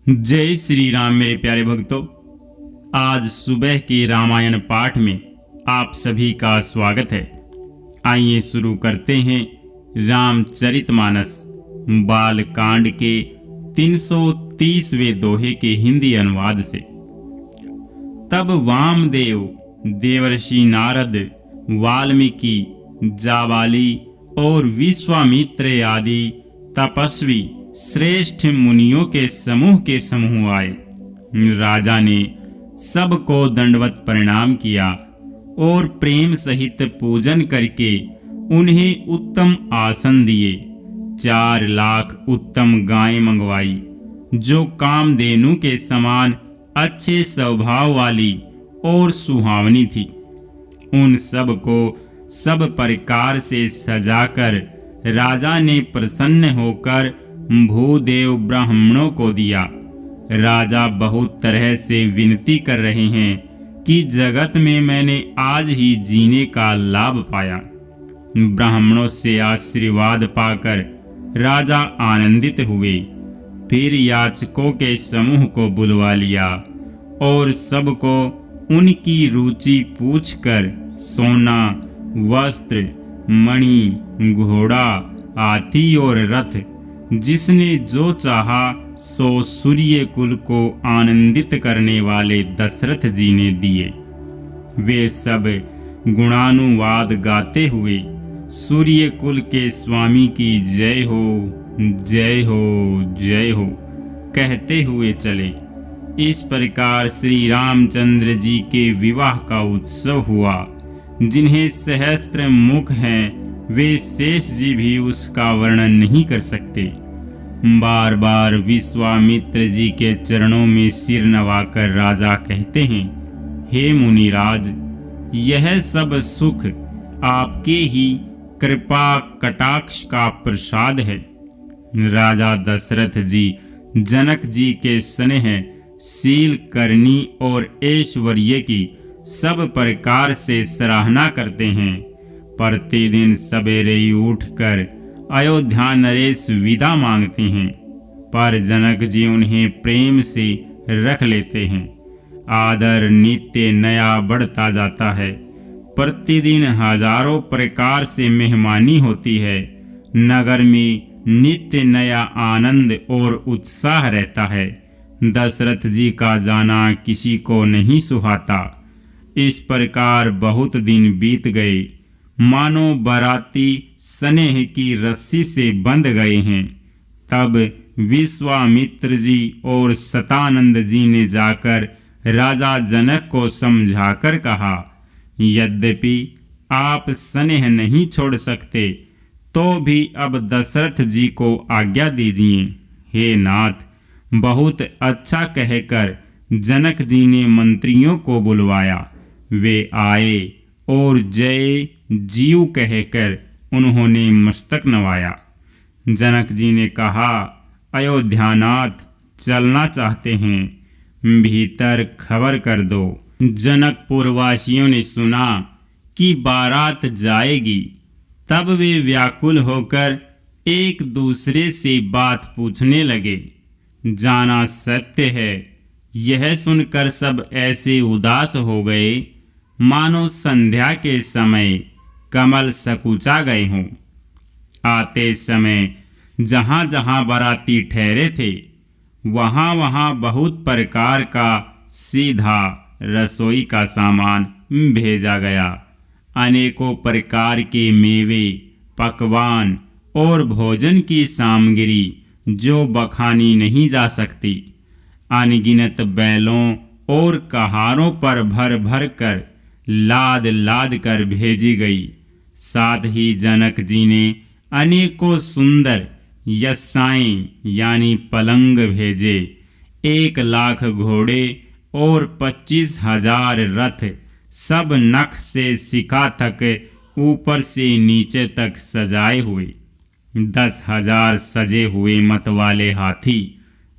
जय श्री राम मेरे प्यारे भक्तों। आज सुबह के रामायण पाठ में आप सभी का स्वागत है। आइए शुरू करते हैं रामचरितमानस बाल कांड के 330वें दोहे के हिंदी अनुवाद से। तब वामदेव, देवर्षि नारद, वाल्मीकि, जाबाली और विश्वामित्र आदि तपस्वी श्रेष्ठ मुनियों के समूह आए। राजा ने सबको दंडवत प्रणाम किया और प्रेम सहित पूजन करके उन्हें उत्तम आसन दिए। 4 लाख उत्तम गायें मंगवाई जो कामधेनु के समान अच्छे स्वभाव वाली और सुहावनी थी। उन सब को सब प्रकार से सजाकर राजा ने प्रसन्न होकर भूदेव ब्राह्मणों को दिया। राजा बहुत तरह से विनती कर रहे हैं कि जगत में मैंने आज ही जीने का लाभ पाया। ब्राह्मणों से आशीर्वाद पाकर राजा आनंदित हुए। फिर याचकों के समूह को बुलवा लिया और सबको उनकी रुचि पूछकर सोना, वस्त्र, मणि, घोड़ा, हाथी और रथ जिसने जो चाहा सो सूर्य कुल को आनंदित करने वाले दशरथ जी ने दिए। वे सब गुणानुवाद गाते हुए सूर्य कुल के स्वामी की जय हो, जय हो, जय हो कहते हुए चले। इस प्रकार श्री रामचंद्र जी के विवाह का उत्सव हुआ। जिन्हें सहस्त्र मुख हैं वे शेष जी भी उसका वर्णन नहीं कर सकते। बार बार विश्वामित्र जी के चरणों में सिर नवाकर राजा कहते हैं, हे मुनिराज, यह सब सुख आपके ही कृपा कटाक्ष का प्रसाद है। राजा दशरथ जी जनक जी के स्नेह, शील, करनी और ऐश्वर्य की सब प्रकार से सराहना करते हैं। प्रतिदिन सवेरे ही उठकर अयोध्या नरेश विदा मांगते हैं, पर जनक जी उन्हें प्रेम से रख लेते हैं। आदर नित्य नया बढ़ता जाता है। प्रतिदिन हजारों प्रकार से मेहमानी होती है। नगर में नित्य नया आनंद और उत्साह रहता है। दशरथ जी का जाना किसी को नहीं सुहाता। इस प्रकार बहुत दिन बीत गए, मानो बाराती स्नेह की रस्सी से बंध गए हैं। तब विश्वामित्र जी और सतानंद जी ने जाकर राजा जनक को समझाकर कहा, यद्यपि आप स्नेह नहीं छोड़ सकते तो भी अब दशरथ जी को आज्ञा दीजिए। हे नाथ, बहुत अच्छा कहकर जनक जी ने मंत्रियों को बुलवाया। वे आए और जय जीव कहकर उन्होंने मस्तक नवाया। जनक जी ने कहा, अयोध्यानाथ चलना चाहते हैं, भीतर खबर कर दो। जनकपुर वासियों ने सुना कि बारात जाएगी। तब वे व्याकुल होकर एक दूसरे से बात पूछने लगे। जाना सत्य है, यह सुनकर सब ऐसे उदास हो गए मानो संध्या के समय कमल सकुचा गए हों। आते समय जहाँ जहाँ बाराती ठहरे थे वहाँ वहाँ बहुत प्रकार का सीधा रसोई का सामान भेजा गया। अनेकों प्रकार के मेवे, पकवान और भोजन की सामग्री जो बखानी नहीं जा सकती, अनगिनत बैलों और कहारों पर भर भर कर लाद लाद कर भेजी गई। साथ ही जनक जी ने अनेकों सुंदर यस्साएं यानी पलंग भेजे। 1 लाख घोड़े और 25,000 रथ सब नख से शिखा तक ऊपर से नीचे तक सजाए हुए। 10,000 सजे हुए मतवाले हाथी,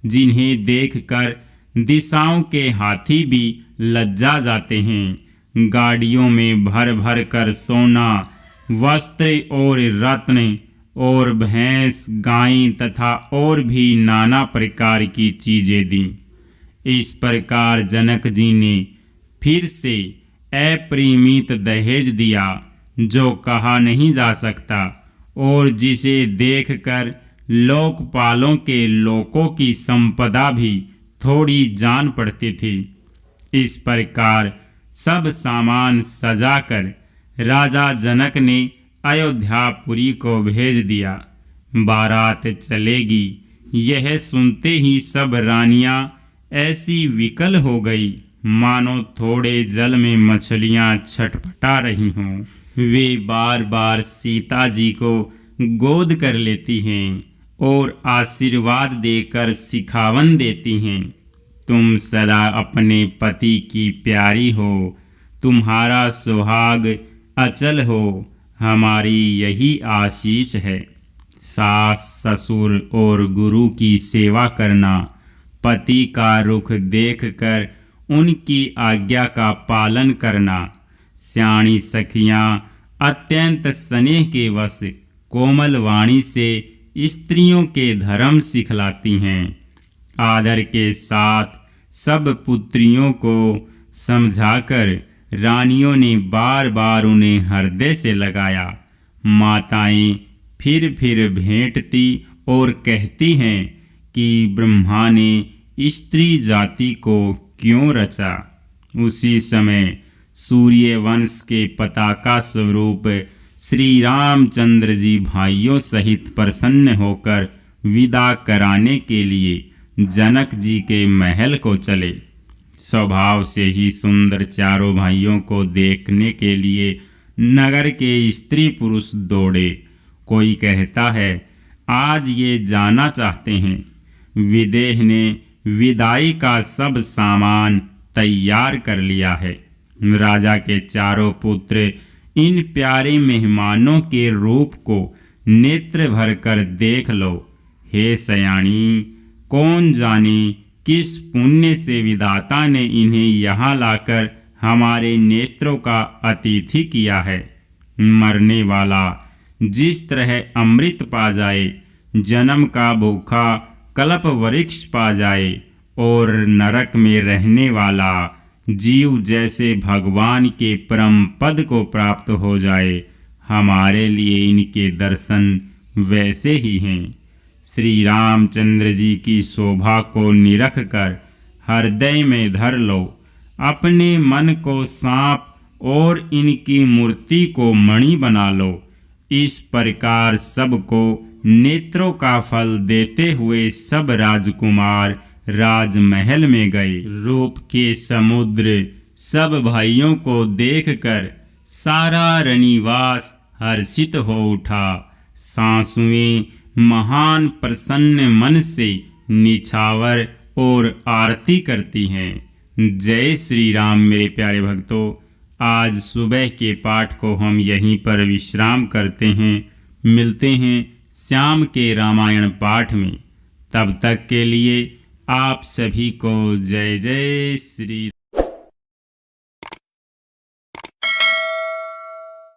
जिन्हें देखकर दिशाओं के हाथी भी लज्जा जाते हैं। गाड़ियों में भर भर कर सोना, वस्त्र और रत्न और भैंस गाय तथा और भी नाना प्रकार की चीजें दी। इस प्रकार जनक जी ने फिर से अपरिमित दहेज दिया, जो कहा नहीं जा सकता और जिसे देखकर लोकपालों के लोगों की संपदा भी थोड़ी जान पड़ती थी। इस प्रकार सब सामान सजाकर राजा जनक ने अयोध्यापुरी को भेज दिया। बारात चलेगी, यह सुनते ही सब रानियां ऐसी विकल हो गई मानो थोड़े जल में मछलियां छटपटा रही हों। वे बार बार सीता जी को गोद कर लेती हैं और आशीर्वाद देकर सिखावन देती हैं, तुम सदा अपने पति की प्यारी हो, तुम्हारा सुहाग अचल हो, हमारी यही आशीष है। सास ससुर और गुरु की सेवा करना, पति का रुख देखकर उनकी आज्ञा का पालन करना। स्याणी सखियां अत्यंत स्नेह के वश कोमल वाणी से स्त्रियों के धर्म सिखलाती हैं। आदर के साथ सब पुत्रियों को समझाकर रानियों ने बार बार उन्हें हृदय से लगाया। माताएं फिर भेंटती और कहती हैं कि ब्रह्मा ने स्त्री जाति को क्यों रचा। उसी समय सूर्य वंश के पताका स्वरूप श्री रामचंद्र जी भाइयों सहित प्रसन्न होकर विदा कराने के लिए जनक जी के महल को चले। स्वभाव से ही सुंदर चारों भाइयों को देखने के लिए नगर के स्त्री पुरुष दौड़े। कोई कहता है आज ये जाना चाहते हैं। विदेह ने विदाई का सब सामान तैयार कर लिया है। राजा के चारों पुत्र इन प्यारे मेहमानों के रूप को नेत्र भर कर देख लो। हे सयाणी, कौन जाने किस पुण्य से विधाता ने इन्हें यहाँ लाकर हमारे नेत्रों का अतिथि किया है। मरने वाला जिस तरह अमृत पा जाए, जन्म का भूखा कल्प वृक्ष पा जाए और नरक में रहने वाला जीव जैसे भगवान के परम पद को प्राप्त हो जाए, हमारे लिए इनके दर्शन वैसे ही हैं। श्री रामचंद्र जी की शोभा को निरख कर हृदय में धर लो। अपने मन को सांप और इनकी मूर्ति को मणि बना लो। इस प्रकार सबको नेत्रों का फल देते हुए सब राजकुमार राजमहल में गए। रूप के समुद्र सब भाइयों को देखकर सारा रनिवास हर्षित हो उठा। सासुएं महान प्रसन्न मन से निछावर और आरती करती हैं। जय श्री राम। मेरे प्यारे भक्तों, आज सुबह के पाठ को हम यहीं पर विश्राम करते हैं। मिलते हैं शाम के रामायण पाठ में। तब तक के लिए आप सभी को जय जय श्री